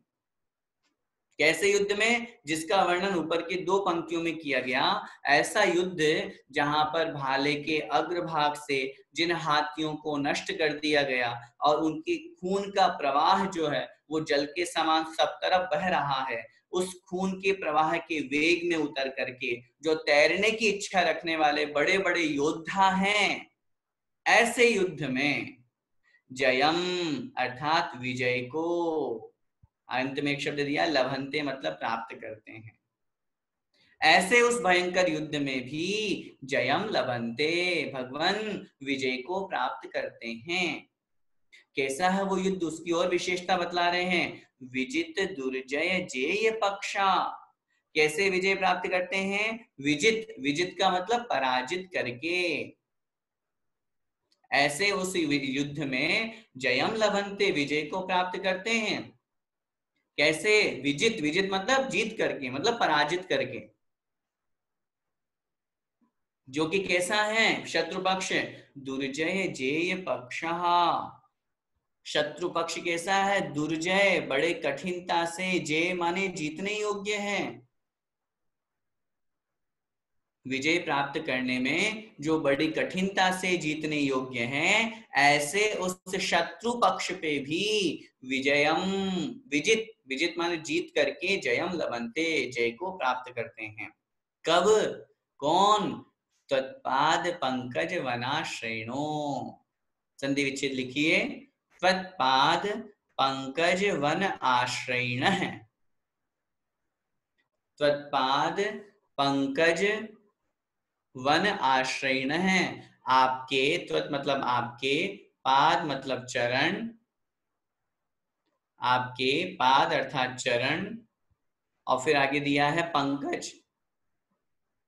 कैसे युद्ध में? जिसका वर्णन ऊपर की दो पंक्तियों में किया गया। ऐसा युद्ध जहां पर भाले के अग्रभाग से जिन हाथियों को नष्ट कर दिया गया और उनकी खून का प्रवाह जो है वो जल के समान सब तरफ बह रहा है, उस खून के प्रवाह के वेग में उतर करके जो तैरने की इच्छा रखने वाले बड़े बड़े योद्धा हैं, ऐसे युद्ध में जयम अर्थात विजय को, अंत में एक शब्द दिया लभंते मतलब प्राप्त करते हैं। ऐसे उस भयंकर युद्ध में भी जयम लभंते, भगवान विजय को प्राप्त करते हैं। कैसा है वो युद्ध, उसकी और विशेषता बतला रहे हैं। विजित दुर्जय जेय पक्षा, कैसे विजय प्राप्त करते हैं? विजित, विजित का मतलब पराजित करके, ऐसे उस युद्ध में जयम लभन्ते, विजय को प्राप्त करते हैं। कैसे? विजित, विजित मतलब जीत करके, मतलब पराजित करके। जो कि कैसा है? शत्रु पक्ष। दुर्जय जेय पक्षः, शत्रु पक्ष कैसा है? दुर्जय, बड़े कठिनता से, जय माने जीतने योग्य है, विजय प्राप्त करने में जो बड़ी कठिनता से जीतने योग्य हैं, ऐसे उस शत्रु पक्ष पे भी विजयम, विजित, विजित माने जीत करके, जयम लभन्ते, जय को प्राप्त करते हैं। कब? कौन? त्वत्पाद पंकज वनाश्रयणो, संधि विच्छेद लिखिए। त्वत्पाद पंकज वन आश्रयण है, त्वत्पाद पंकज वन आश्रयण है, आपके, त्वत मतलब आपके, पाद मतलब चरण, आपके पाद अर्थात चरण, और फिर आगे दिया है पंकज,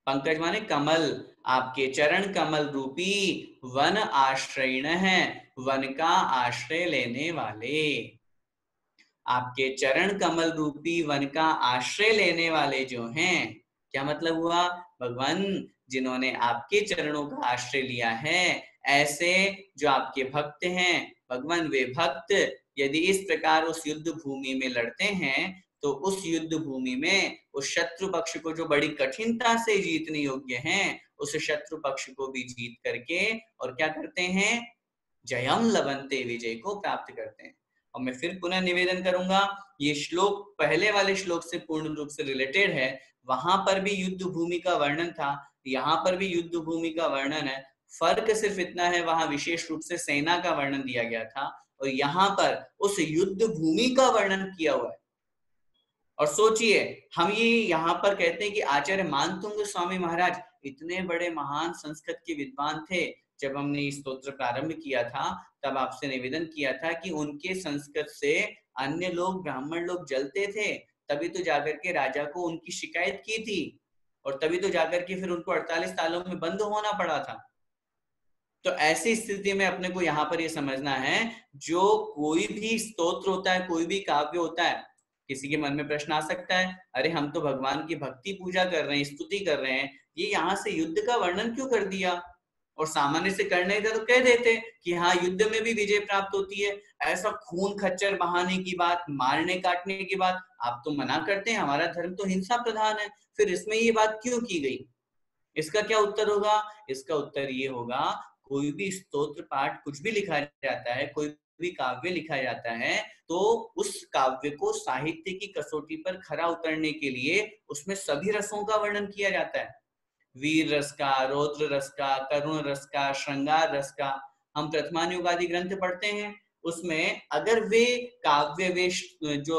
पंकज माने कमल, आपके चरण कमल रूपी वन आश्रयण है, वन का आश्रय लेने वाले, आपके चरण कमल रूपी वन का आश्रय लेने वाले जो हैं, क्या मतलब हुआ? भगवान जिन्होंने आपके चरणों का आश्रय लिया है, ऐसे जो आपके भक्त हैं, भगवान वे भक्त यदि इस प्रकार उस युद्ध भूमि में लड़ते हैं, तो उस युद्ध भूमि में उस शत्रु पक्ष को जो बड़ी कठिनता से जीतने योग्य हैं, उस शत्रु पक्ष को भी जीत करके और क्या करते हैं? जयम लभन्ते, विजय को प्राप्त करते हैं। और मैं फिर पुनः निवेदन करूंगा, ये श्लोक पहले वाले श्लोक से पूर्ण रूप से रिलेटेड है। वहां पर भी युद्ध भूमि का वर्णन था, यहाँ पर भी युद्ध भूमि का वर्णन है। फर्क सिर्फ इतना है, वहां विशेष रूप से सेना का वर्णन दिया गया था और यहाँ पर उस युद्ध भूमि का वर्णन किया हुआ है। और सोचिए, हम ये यहाँ पर कहते हैं कि आचार्य मानतुंग स्वामी महाराज इतने बड़े महान संस्कृत के विद्वान थे। जब हमने स्तोत्र प्रारंभ किया था, तब आपसे निवेदन किया था कि उनके संस्कृत से अन्य लोग, ब्राह्मण लोग जलते थे, तभी तो जाकर के राजा को उनकी शिकायत की थी और तभी तो जाकर के फिर उनको 48 सालों में बंद होना पड़ा था। तो ऐसी स्थिति में अपने को यहाँ पर ये समझना है, जो कोई भी स्तोत्र होता है, कोई भी काव्य होता है, किसी के मन में प्रश्न आ सकता है, अरे हम तो भगवान की भक्ति पूजा कर रहे हैं, स्तुति कर रहे हैं, ये यहाँ से युद्ध का वर्णन क्यों कर दिया? और सामान्य से करना ही था तो कह देते कि हाँ, युद्ध में भी विजय प्राप्त होती है। ऐसा खून खच्चर बहाने की बात, मारने काटने की बात आप तो मना करते हैं, हमारा धर्म तो हिंसा प्रधान है, फिर इसमें ये बात क्यों की गई? इसका क्या उत्तर होगा? इसका उत्तर ये होगा, कोई भी स्तोत्र पाठ कुछ भी लिखा जाता है, कोई भी काव्य लिखा जाता है, तो उस काव्य को साहित्य की कसौटी पर खरा उतरने के लिए उसमें सभी रसों का वर्णन किया जाता है। वीर रस का, रौद्र रस का, करुण रस का, श्रृंगार रस का। हम प्रथमानुगादि ग्रंथ पढ़ते हैं, उसमें अगर वे काव्य, वे जो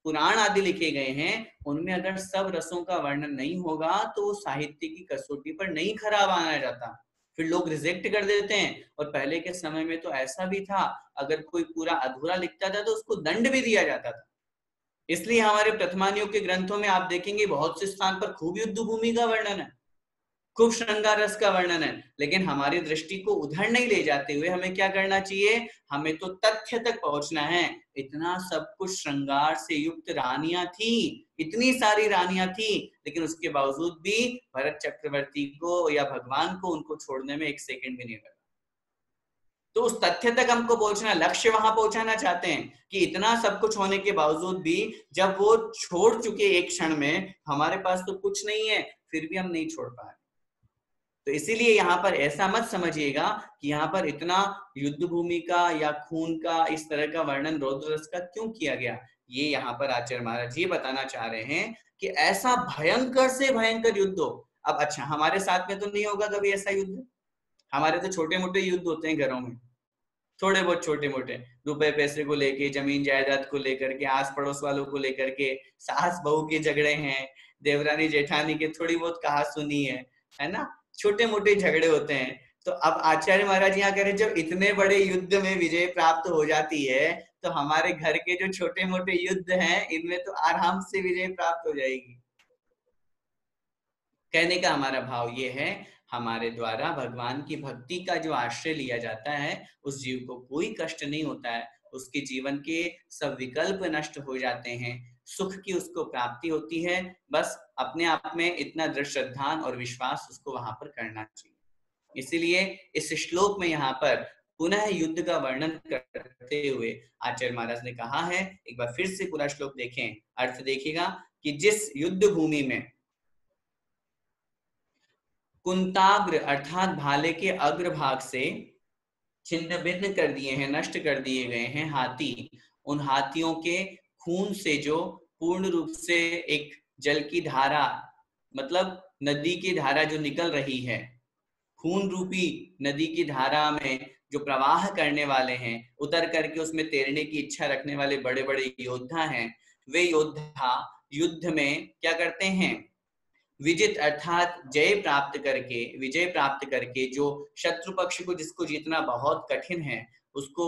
पुराण आदि लिखे गए हैं, उनमें अगर सब रसों का वर्णन नहीं होगा, तो साहित्य की कसौटी पर नहीं खरा माना जाता, फिर लोग रिजेक्ट कर देते हैं। और पहले के समय में तो ऐसा भी था, अगर कोई पूरा अधूरा लिखता था तो उसको दंड भी दिया जाता था। इसलिए हमारे प्रथमानियों के ग्रंथों में आप देखेंगे बहुत से स्थान पर खूब युद्ध भूमि का वर्णन है, खूब श्रृंगार रस का वर्णन है, लेकिन हमारी दृष्टि को उधर नहीं ले जाते हुए हमें क्या करना चाहिए? हमें तो तथ्य तक पहुंचना है। इतना सब कुछ श्रृंगार से युक्त रानियां थी, इतनी सारी रानियां थी, लेकिन उसके बावजूद भी भरत चक्रवर्ती को या भगवान को उनको छोड़ने में एक सेकंड भी नहीं लगा। तो उस तथ्य तक हमको पहुंचना, लक्ष्य वहां पहुंचाना चाहते हैं कि इतना सब कुछ होने के बावजूद भी जब वो छोड़ चुके एक क्षण में, हमारे पास तो कुछ नहीं है, फिर भी हम नहीं छोड़ पा रहे। तो इसीलिए यहाँ पर ऐसा मत समझिएगा कि यहाँ पर इतना युद्ध भूमि का या खून का, इस तरह का वर्णन रौद्र रस का क्यों किया गया। ये यहाँ पर आचार्य महाराज ये बताना चाह रहे हैं कि ऐसा भयंकर से भयंकर युद्ध हो। अब अच्छा, हमारे साथ में तो नहीं होगा कभी ऐसा युद्ध, हमारे तो छोटे मोटे युद्ध होते हैं घरों में, थोड़े बहुत छोटे मोटे, रुपए पैसे को लेके, जमीन जायदाद को लेकर के, आस पड़ोस वालों को लेकर के, सास बहू के झगड़े हैं, देवरानी जेठानी के थोड़ी बहुत कहा सुनी है ना, छोटे मोटे झगड़े होते हैं। तो अब आचार्य महाराज यहाँ कह रहे जब इतने बड़े युद्ध में विजय प्राप्त हो जाती है तो हमारे घर के जो छोटे मोटे युद्ध हैं इनमें तो आराम से विजय प्राप्त हो जाएगी। कहने का हमारा भाव ये है, हमारे द्वारा भगवान की भक्ति का जो आश्रय लिया जाता है उस जीव को कोई कष्ट नहीं होता है, उसके जीवन के सब विकल्प नष्ट हो जाते हैं, सुख की उसको प्राप्ति होती है। बस अपने आप में इतना दृढ़ श्रद्धा और विश्वास उसको वहां पर करना चाहिए। इसीलिए इस श्लोक में यहाँ पर पुनः युद्ध का वर्णन करते हुए आचार्य महाराज ने कहा है, एक बार फिर से पूरा श्लोक देखें, अर्थ देखिएगा कि जिस युद्ध भूमि में कुंताग्र अर्थात भाले के अग्रभाग से छिन्न भिन्न कर दिए हैं, नष्ट कर दिए गए हैं हाथी, उन हाथियों के खून से जो पूर्ण रूप से एक जल की धारा, मतलब नदी की धारा जो निकल रही है, खून रूपी नदी की धारा में जो प्रवाह करने वाले हैं, उतर करके उसमें तैरने की इच्छा रखने वाले बड़े बड़े योद्धा हैं, वे योद्धा युद्ध में क्या करते हैं, विजित अर्थात जय प्राप्त करके, विजय प्राप्त करके, जो शत्रु पक्ष को जिसको जीतना बहुत कठिन है उसको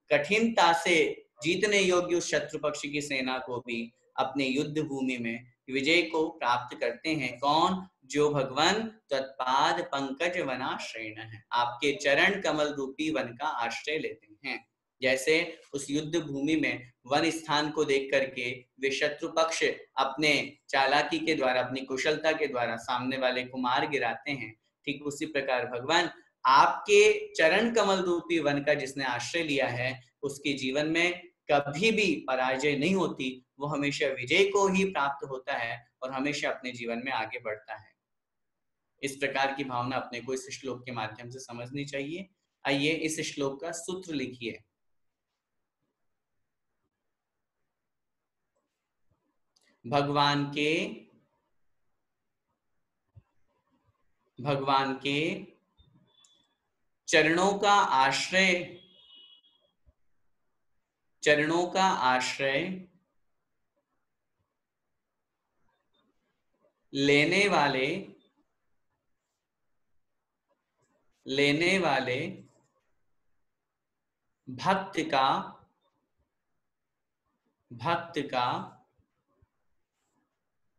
कठिनता से जीतने योग्य उस शत्रु पक्ष की सेना को भी अपने युद्ध भूमि में विजय को प्राप्त करते हैं। कौन? जो भगवान तत्पाद पंकज वनाश्रयण है, आपके चरण कमल रूपी वन का आश्रय लेते हैं। जैसे उस युद्ध भूमि में वन स्थान को देख करके वे शत्रु पक्ष अपने चालाकी के द्वारा, अपनी कुशलता के द्वारा सामने वाले को मार गिराते हैं, ठीक उसी प्रकार भगवान आपके चरण कमल रूपी वन का जिसने आश्रय लिया है उसके जीवन में कभी भी पराजय नहीं होती, वो हमेशा विजय को ही प्राप्त होता है और हमेशा अपने जीवन में आगे बढ़ता है। इस प्रकार की भावना अपने को इस श्लोक के माध्यम से समझनी चाहिए। आइए इस श्लोक का सूत्र लिखिए। भगवान के चरणों का आश्रय लेने वाले भक्त का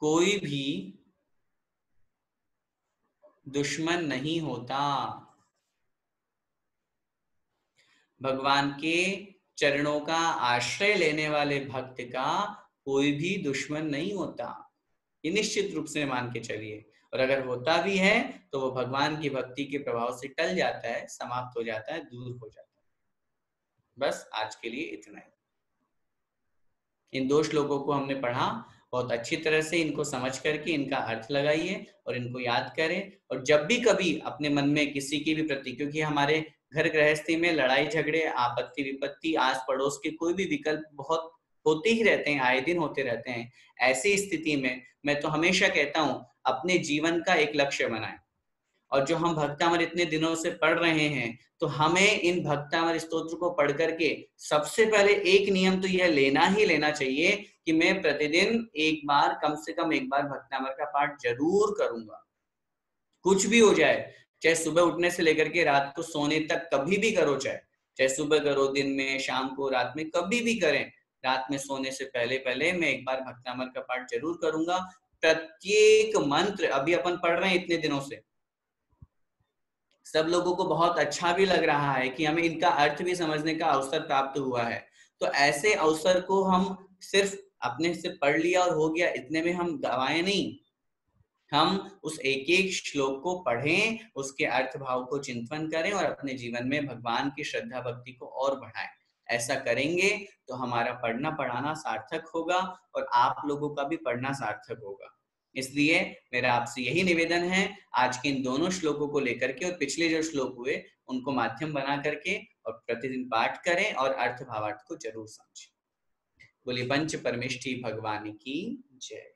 कोई भी दुश्मन नहीं होता। भगवान के चरणों का आश्रय लेने वाले भक्त का कोई भी दुश्मन नहीं होता, ये निश्चित रूप से मान के चलिए। और अगर होता भी है तो वो भगवान की भक्ति के प्रभाव से टल जाता है, समाप्त हो जाता है, दूर हो जाता है। बस आज के लिए इतना ही। इन 2 श्लोकों को हमने पढ़ा, बहुत अच्छी तरह से इनको समझ करके इनका अर्थ लगाइए और इनको याद करें। और जब भी कभी अपने मन में किसी की भी प्रति, क्योंकि हमारे घर गृहस्थी में लड़ाई झगड़े, आपत्ति विपत्ति, आस पड़ोस के कोई भी विकल्प बहुत होते ही रहते हैं, आए दिन होते रहते हैं। ऐसी स्थिति में मैं तो हमेशा कहता हूं अपने जीवन का एक लक्ष्य बनाएं। और जो हम भक्तामृत इतने दिनों से पढ़ रहे हैं तो हमें इन भक्तामृत स्तोत्र को पढ़ करके सबसे पहले एक नियम तो यह लेना ही लेना चाहिए कि मैं प्रतिदिन एक बार, कम से कम एक बार भक्तामृत का पाठ जरूर करूंगा। कुछ भी हो जाए, चाहे सुबह उठने से लेकर के रात को सोने तक कभी भी करो, चाहे सुबह करो, दिन में, शाम को, रात में, कभी भी करें, रात में सोने से पहले पहले मैं एक बार भक्तामृत का पाठ जरूर करूंगा। प्रत्येक मंत्र अभी अपन पढ़ रहे हैं इतने दिनों से, सब लोगों को बहुत अच्छा भी लग रहा है कि हमें इनका अर्थ भी समझने का अवसर प्राप्त हुआ है। तो ऐसे अवसर को हम सिर्फ अपने से पढ़ लिया और हो गया इतने में हम गवाए नहीं, हम उस एक एक श्लोक को पढ़ें, उसके अर्थ भाव को चिंतन करें और अपने जीवन में भगवान की श्रद्धा भक्ति को और बढ़ाएं। ऐसा करेंगे तो हमारा पढ़ना पढ़ाना सार्थक होगा और आप लोगों का भी पढ़ना सार्थक होगा। इसलिए मेरा आपसे यही निवेदन है, आज के इन दोनों श्लोकों को लेकर के और पिछले जो श्लोक हुए उनको माध्यम बना करके और प्रतिदिन पाठ करें और अर्थ भावार्थ को जरूर समझें। बोलिए पंच परमेष्ठी भगवान की जय।